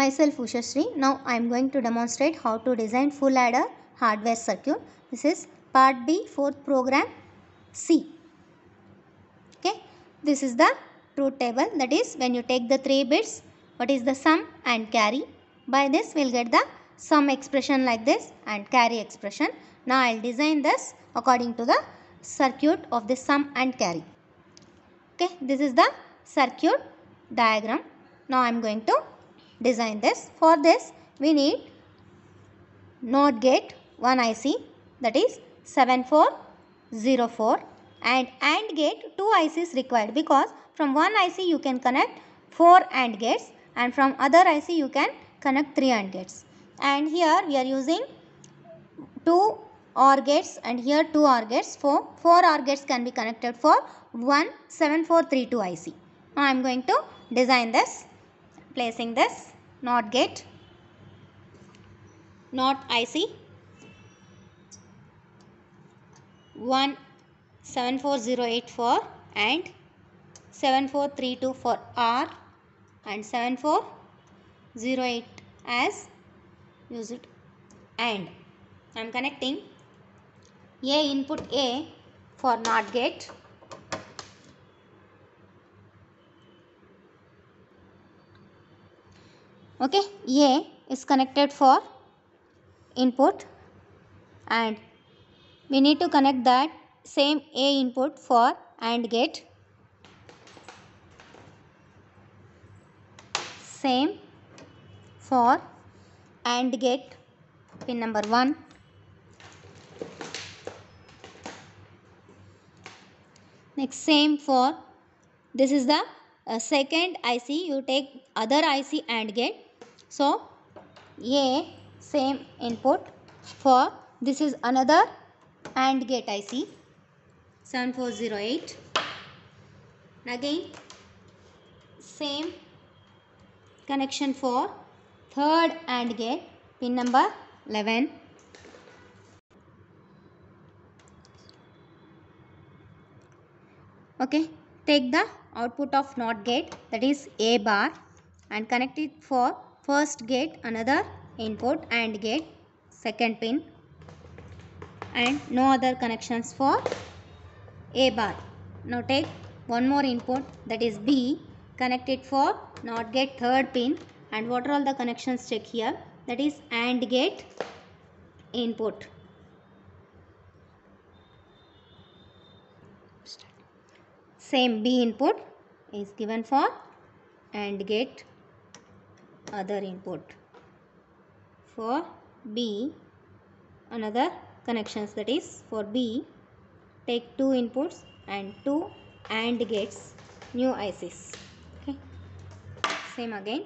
Myself Ushashree. Now I am going to demonstrate how to design full adder hardware circuit. This is part B, fourth program C. Okay, this is the truth table, that is when you take the 3 bits, what is the sum and carry. By this we will get the sum expression like this and carry expression. Now I will design this according to the circuit of the sum and carry. Okay, this is the circuit diagram. Now I am going to design this. For this we need NOT gate 1 IC, that is 7404, and AND gate 2 ICs required, because from one IC you can connect 4 AND gates and from other IC you can connect 3 AND gates. And here we are using 2 OR gates and here 2 OR gates. 4 OR gates can be connected for one 7432 IC. Now I am going to design this, placing this NOT gate, NOT IC 17408 for AND, 7432 for OR and 7408 as used AND. I am connecting A input A for NOT gate, okay, A is connected for input and we need to connect that same A input for AND gate, same for AND gate pin number 1, next same for, this is the second IC, you take other IC AND gate, so A same input for, this is another AND gate IC 7408, again same connection for third AND gate pin number 11, okay, take the output of NOT gate, that is A bar, and connect it for first gate another input AND gate second pin, and no other connections for A bar. Now take one more input, that is B, connect it for NOT gate third pin, and what are all the connections check here, that is AND gate input. Same B input is given for AND gate other input. For B another connections, that is for B take 2 inputs and 2 AND gates new ICs. Okay, same again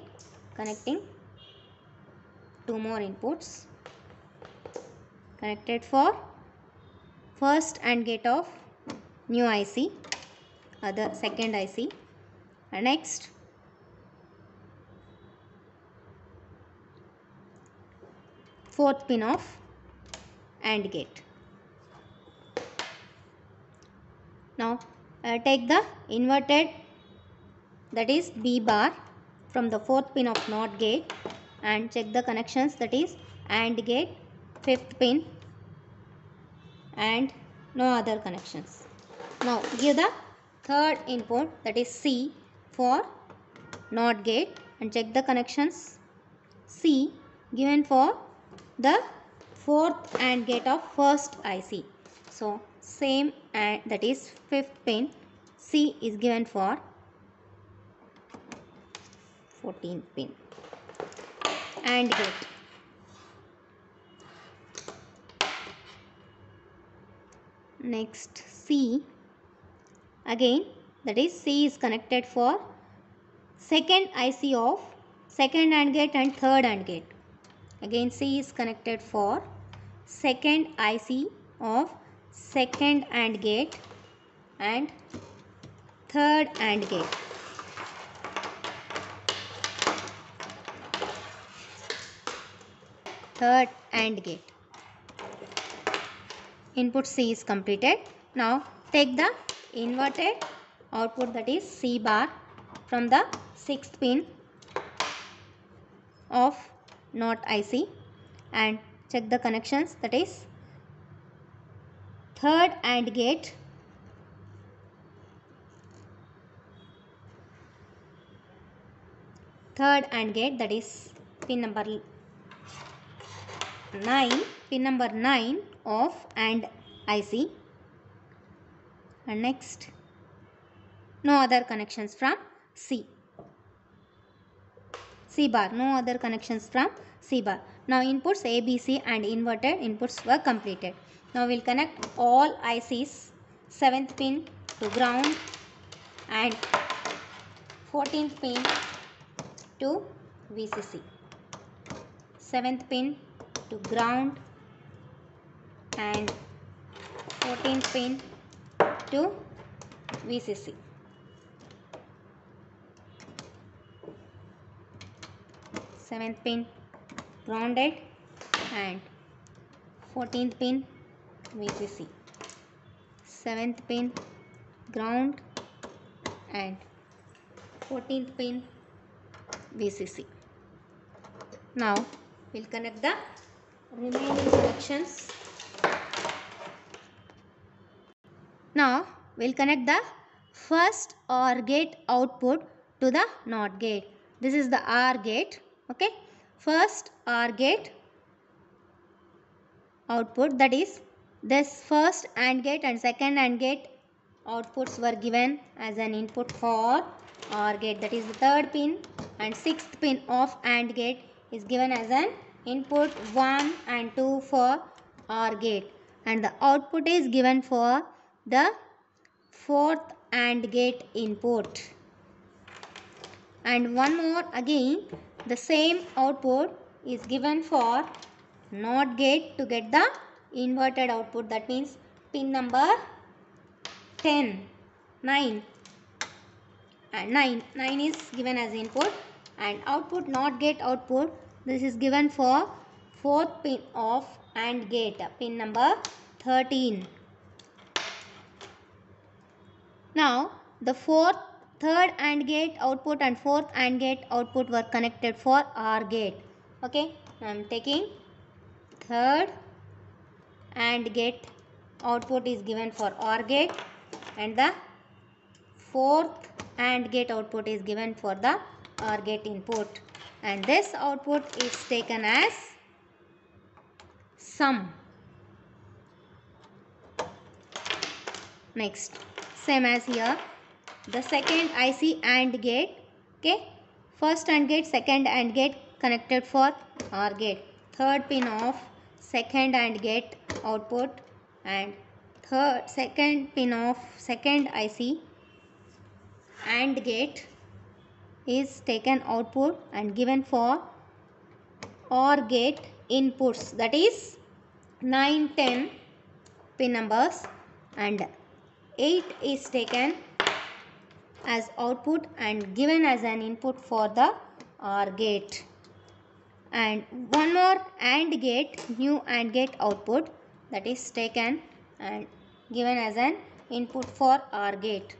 connecting 2 more inputs connected for first AND gate of new IC, other second IC, and next fourth pin of AND gate. Now take the inverted, that is B bar, from the fourth pin of NOT gate and check the connections, that is AND gate fifth pin and no other connections. Now give the third input, that is C, for NOT gate and check the connections, C given for the fourth AND gate of first IC. So same, and that is fifth pin, C is given for 14th pin AND gate. Next C again, that is C is connected for second IC of second AND gate and third AND gate. Again C is connected for second IC of second AND gate and third AND gate. Third AND gate. Input C is completed. Now take the inverted output, that is C bar, from the sixth pin of NOT IC and check the connections, that is third AND gate, that is pin number 9 of AND IC, and next no other connections from C bar, no other connections from C bar. Now inputs A, B, C and inverted inputs were completed. Now we will connect all ICs, 7th pin to ground and 14th pin to VCC. 7th pin to ground and 14th pin to VCC. 7th pin grounded and 14th pin VCC. 7th pin ground and 14th pin VCC. Now we will connect the remaining connections. Now we will connect the first OR gate output to the NOT gate. This is the OR gate. Okay, first OR gate output, that is this first AND gate and second AND gate outputs were given as an input for OR gate, that is the third pin and 6th pin of AND gate is given as an input 1 and 2 for OR gate, and the output is given for the 4th AND gate input. And one more again, the same output is given for NOT gate to get the inverted output, that means pin number 10, 9 and 9 is given as input, and output NOT gate output, this is given for 4th pin of AND gate, pin number 13. Now the third AND gate output and 4th AND gate output were connected for OR gate. Okay, I am taking third AND gate output is given for OR gate and the 4th AND gate output is given for the OR gate input, and this output is taken as sum. Next, same as here, the second IC AND gate. Okay, first AND gate, second AND gate connected for OR gate, third pin of second AND gate output and second pin of second IC AND gate is taken output and given for OR gate inputs, that is 9, 10 pin numbers, and 8 is taken as output and given as an input for the OR gate, and one more AND gate, new AND gate output, that is taken and given as an input for OR gate,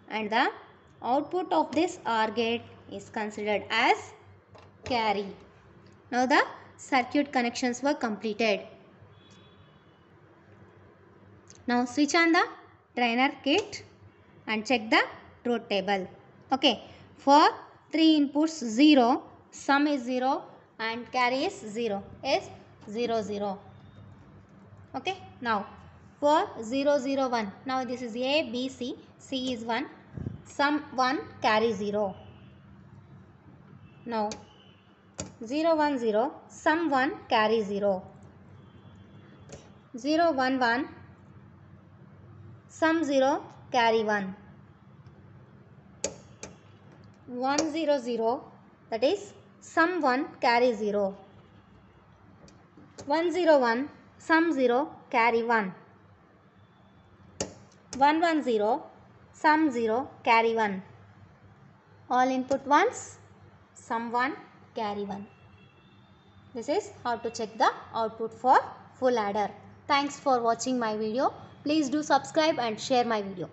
and the output of this OR gate is considered as carry. Now the circuit connections were completed. Now switch on the trainer kit and check the truth table. Okay, for 3 inputs 0, sum is 0 and carry is 0, is 0 0. Okay, now for 0 0 1, now this is A, B, C, C is 1, sum 1, carry 0. Now 0 1 0, sum 1, carry 0. 0 1 1, sum 0, carry 1. 1 0 0, that is sum 1, carry 0. 1 0 1, sum 0, carry 1. 1 1 0, sum 0, carry 1. All input ones, sum 1, carry 1. This is how to check the output for full adder. Thanks for watching my video. Please do subscribe and share my video.